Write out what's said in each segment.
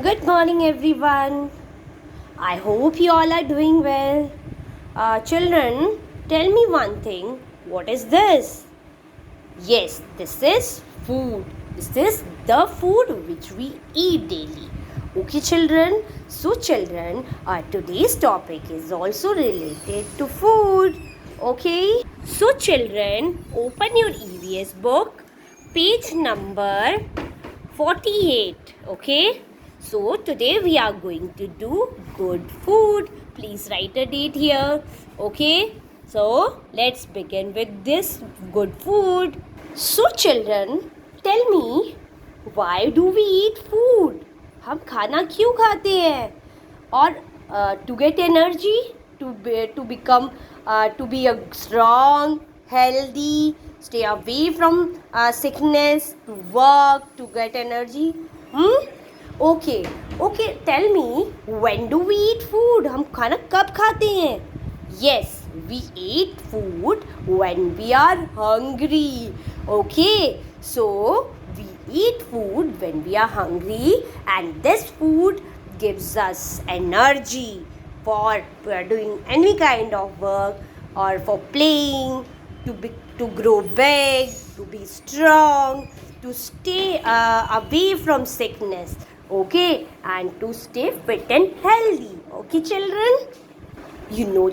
Good morning, everyone. I hope you all are doing well. Children, tell me one thing. What is this? Yes, this is food. This is the food which we eat daily. Okay, children. So, children, today's topic is also related to food. Okay. So, children, open your EVS book, page number 48. Okay. So today we are going to do good food. Please write a date here. Okay. So let's begin with this good food. So children, tell me, why do we eat food? हम खाना क्यों खाते हैं? और to get energy, to become to be a strong, healthy, stay away from sickness, to work, to get energy. Okay, okay, tell me, when do we eat food? हम खाना कब खाते हैं? Yes, we eat food when we are hungry. Okay, so we eat food when we are hungry, and this food gives us energy for doing any kind of work or for playing, to grow big, to be strong, to stay away from sickness. Okay, and to stay fit and healthy. Okay, children.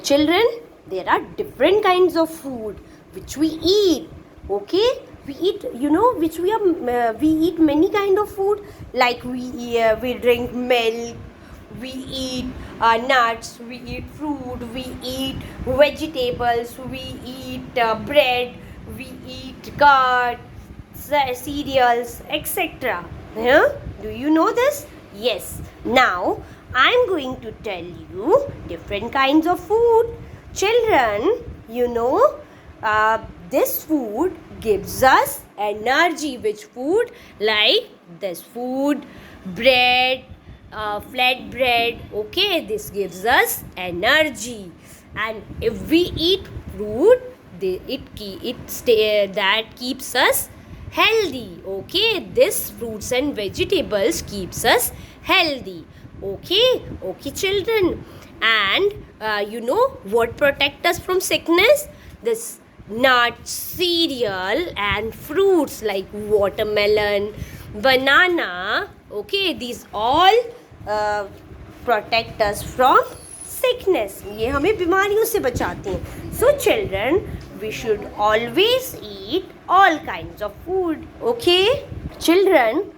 Children, there are different kinds of food which we eat. Okay, we eat, which we eat many kind of food, like we drink milk, we eat nuts, we eat fruit, we eat vegetables, we eat bread, we eat curd, cereals, etc. Yeah? Do you know this? Yes. Now I'm going to tell you different kinds of food. Children, this food gives us energy. Which food? Like this food, bread, flat bread. Okay, this gives us energy. And if we eat fruit, that keeps us healthy. Okay, this fruits and vegetables keeps us healthy. Okay, children. And what protect us from sickness? This nuts, cereal, and fruits like watermelon, banana. Okay, these all protect us from sickness. ये हमें बीमारियों से बचाते हैं. So children, we should always eat all kinds of food. Okay, children,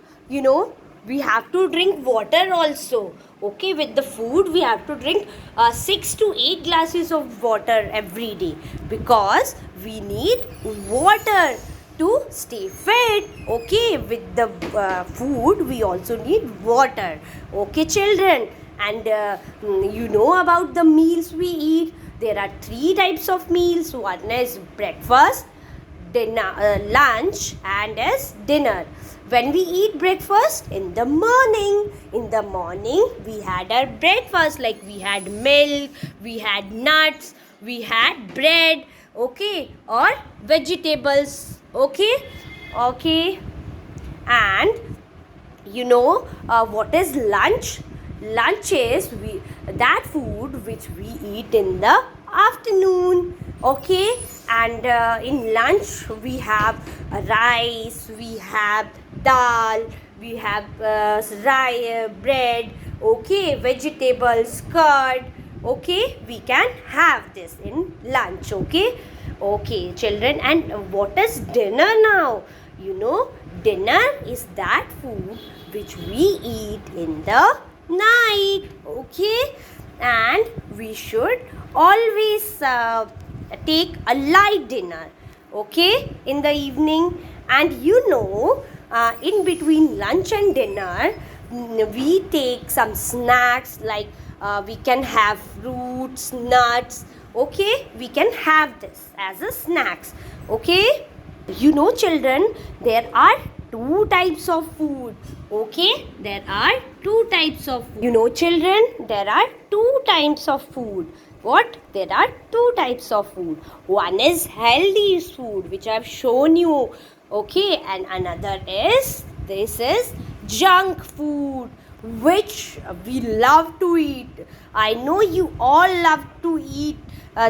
we have to drink water also. Okay, with the food we have to drink 6 to 8 glasses of water every day, because we need water to stay fit. Okay, with the food we also need water. Okay, children. And about the meals we eat. There are 3 types of meals. One is breakfast, dinner, lunch, and as dinner. When we eat breakfast in the morning, we had our breakfast, like we had milk, we had nuts, we had bread. Okay, or vegetables. Okay, and what is lunch? Lunch is that food which we eat in the afternoon. Okay, and in lunch we have rice, we have dal, we have bread. Okay, vegetables, curd. Okay, we can have this in lunch. Okay, children. And what is dinner now? Dinner is that food which we eat in the night. Okay, and we should always take a light dinner. Okay, in the evening. And in between lunch and dinner, we take some snacks, like we can have fruits, nuts. Okay, we can have this as a snacks. Okay, children, there are 2 types of food. Okay, there are 2 types of food. Children, there are 2 types of food. What? There are 2 types of food. One is healthy food, which I have shown you. Okay, and another is, this is junk food. which we love to eat. I know you all love to eat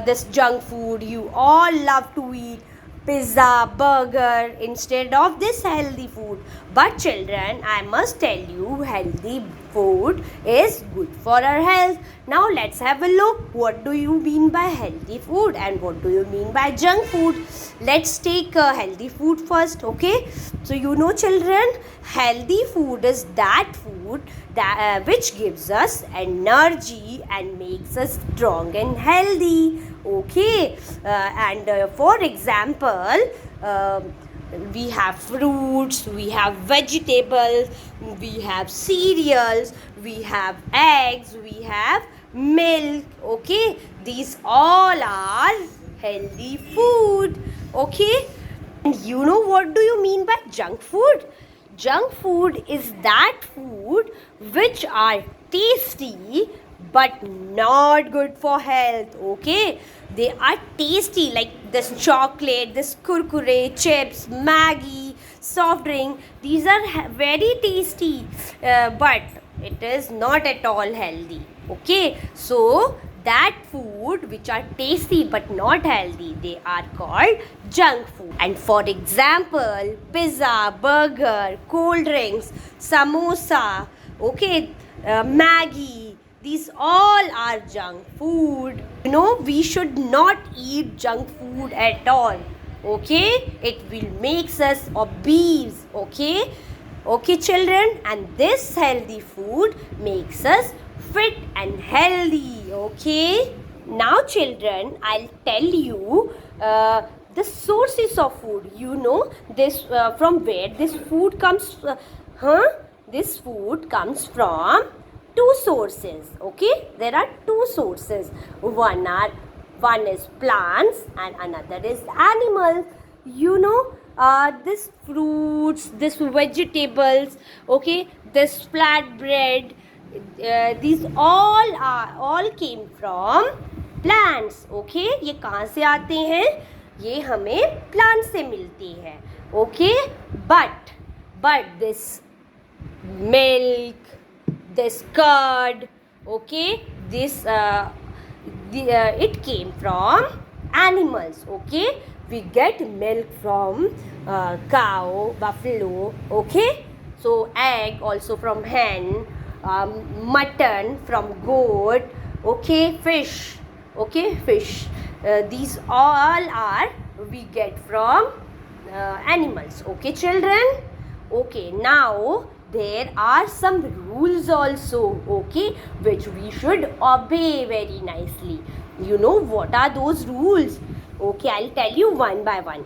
this junk food. You all love to eat pizza, burger instead of this healthy food. But children, I must tell you, healthy food is good for our health. Now let's have a look. What do you mean by healthy food and what do you mean by junk food? Let's take healthy food first, okay? So you know children, healthy food is that food that which gives us energy and makes us strong and healthy, okay? For example, we have fruits, we have vegetables, we have cereals, we have eggs, we have milk, okay? These all are healthy food, okay? And you know what do you mean by junk food? Junk food is that food which are tasty but not good for health, okay? They are tasty like this chocolate, this kurkure, chips, Maggie, soft drink. These are very tasty, but it is not at all healthy, okay? So that food which are tasty but not healthy, they are called junk food. And for example, pizza, burger, cold drinks, samosa, okay, Maggie, these all are junk food. You know, we should not eat junk food at all, okay? It will makes us obese, okay? Okay children, and this healthy food makes us fit and healthy, okay? Now children, I'll tell you the sources of food. You know this from where this food comes, this food comes from two sources, okay? There are two sources. One is plants and another is animals. You know, this fruits, this vegetables, okay, this flat bread, these all came from plants, okay? ये कहाँ से आते हैं? ये हमें plant से मिलती है, okay? But this milk, this curd, okay, this it came from animals, okay? We get milk from cow, buffalo, okay? So egg also from hen, mutton from goat, okay? Fish, okay? Fish. These all are we get from animals, okay children? Okay, now there are some rules also, okay, which we should obey very nicely. You know what are those rules? Okay, I'll tell you one by one.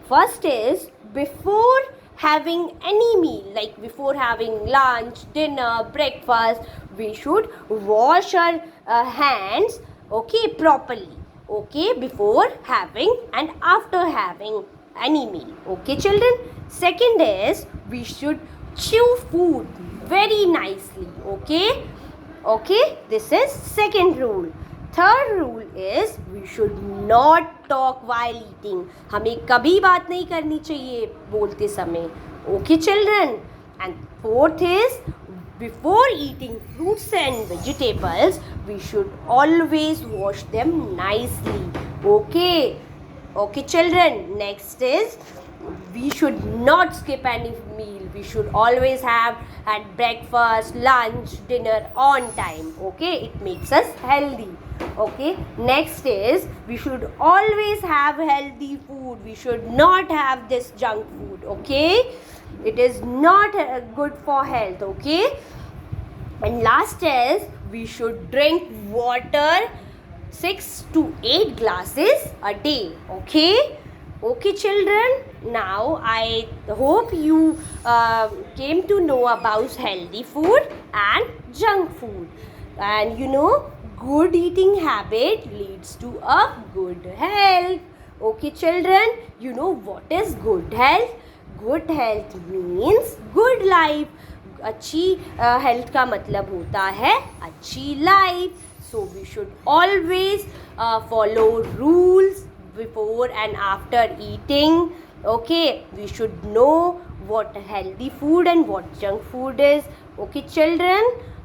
First is, before having any meal, like before having lunch, dinner, breakfast, we should wash our hands, okay, properly, okay, before having and after having any meal, okay children? Second is, we should chew food very nicely, okay, this is second rule. Third rule is, we should not talk while eating. हमें कभी बात नहीं करनी चाहिए बोलते समय, okay children? And fourth is, before eating fruits and vegetables, we should always wash them nicely, okay children? Next is, we should not skip any meal. We should always have at breakfast, lunch, dinner on time, okay? It makes us healthy, okay? Next is, we should always have healthy food. We should not have this junk food, okay? It is not good for health, okay? And last is, we should drink water 6 to 8 glasses a day, okay? Okay children, now I hope you came to know about healthy food and junk food. And you know, good eating habit leads to a good health. Okay children, you know what is good health? Good health means good life. अच्छी health का मतलब होता है अच्छी life. So we should always follow rules before and after eating, okay? We should know what healthy food and what junk food is, Okay, children.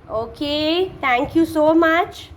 Okay, thank you so much.